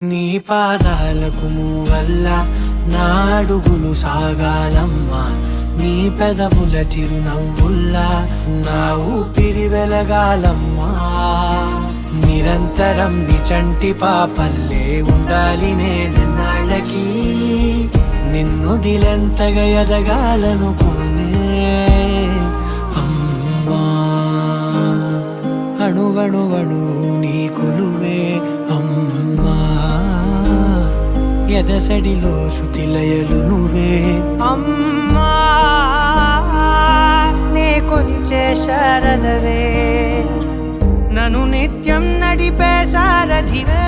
నీ పాదాలకు మూవల్ల నా అడుగులు సాగాలమ్మా, నీ పెదవుల చిరునవ్వుల్లా నా ఊపిరి వెలగాలమ్మా. నిరంతరం నీ చంటి పాపల్లే ఉండాలి నేనెన్నాళ్ళకి, నిన్నొదిలెంతగా ఎదగాలనుకోనే అమ్మా. అణువణువణు నీ కొలువే అమ్మా, ఎదసడిలో శృతిలయలు నువ్వే అమ్మా. నే కొలిచే శారదవే, నన్ను నిత్యం నడిపే సారథివే.